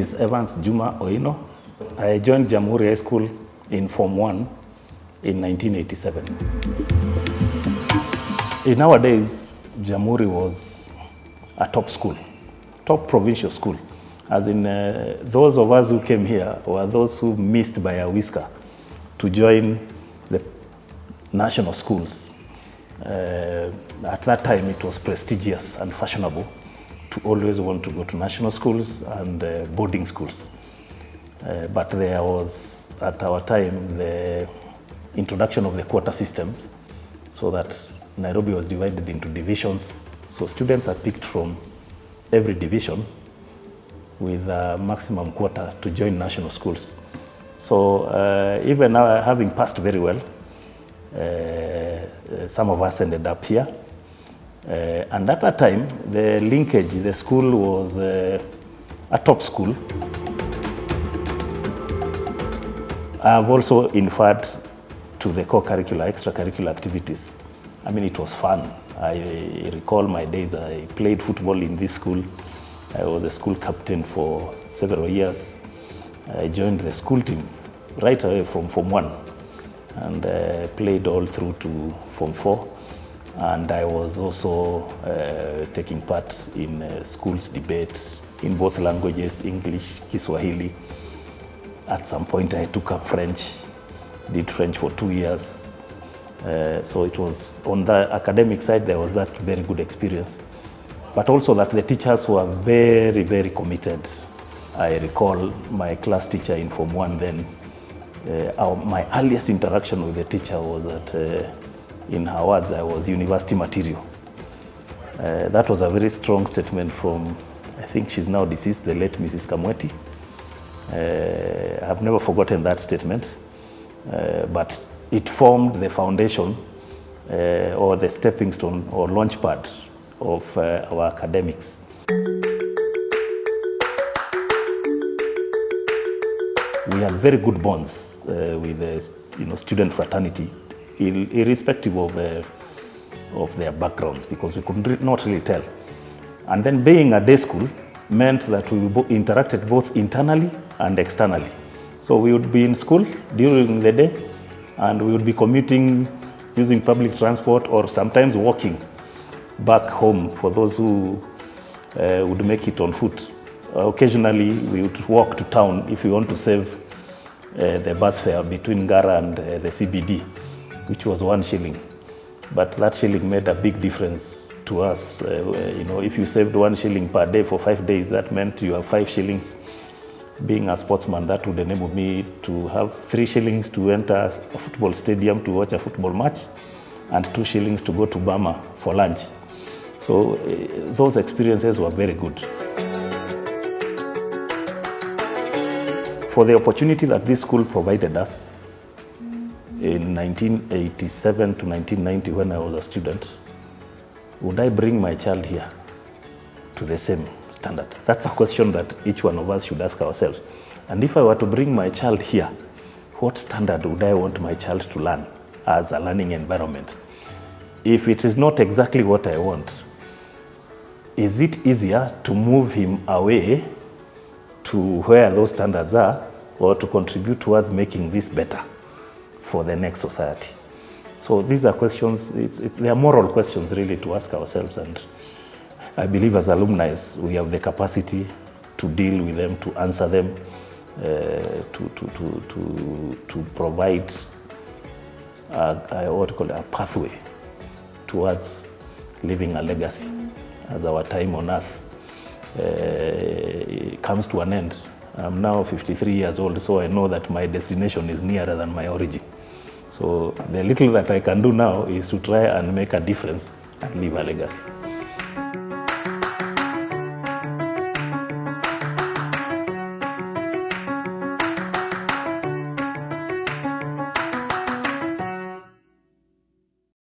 is Evans Juma Oino. I joined Jamhuri High School in Form 1 in 1987. In our days, Jamhuri was a top school, top provincial school. As in, those of us who came here were those who missed by a whisker to join the national schools. At that time, it was prestigious and fashionable to always want to go to national schools and boarding schools. But there was, at our time, the introduction of the quota systems, so that Nairobi was divided into divisions. So students are picked from every division with a maximum quota to join national schools. So even now, having passed very well, some of us ended up here. And at that time, the linkage, the school was a top school. I've also inferred to the co-curricular, extracurricular activities. I mean, it was fun. I recall my days, I played football in this school. I was a school captain for several years. I joined the school team right away from Form 1 and played all through to Form 4. And I was also taking part in schools debate in both languages, English, Kiswahili. At some point I took up French, did French for 2 years. So it was, on the academic side, there was that very good experience. But also that the teachers were very, very committed. I recall my class teacher in Form 1 then, my earliest interaction with the teacher was that in her words, I was university material. That was a very strong statement from, I think she's now deceased, the late Mrs. Kamweti. I've never forgotten that statement, but it formed the foundation or the stepping stone or launch pad of our academics. We had very good bonds with the student fraternity, irrespective of their backgrounds, because we could not really tell. And then being a day school meant that we interacted both internally and externally. So we would be in school during the day, and we would be commuting using public transport or sometimes walking back home for those who would make it on foot. Occasionally, we would walk to town if we want to save the bus fare between Ngara and the CBD, which was 1 shilling. But that shilling made a big difference to us. If you saved 1 shilling per day for 5 days, that meant you have 5 shillings. Being a sportsman, that would enable me to have 3 shillings to enter a football stadium to watch a football match, and 2 shillings to go to Bama for lunch. So those experiences were very good. For the opportunity that this school provided us in 1987 to 1990 when I was a student, would I bring my child here to the same standard? That's a question that each one of us should ask ourselves. And if I were to bring my child here, what standard would I want my child to learn as a learning environment? If it is not exactly what I want, is it easier to move him away to where those standards are, or to contribute towards making this better for the next society? So these are questions, they are moral questions really to ask ourselves, and I believe as alumni we have the capacity to deal with them, to answer them, to provide a pathway towards leaving a legacy as our time on earth comes to an end. I'm now 53 years old, so I know that my destination is nearer than my origin. So the little that I can do now is to try and make a difference and leave a legacy.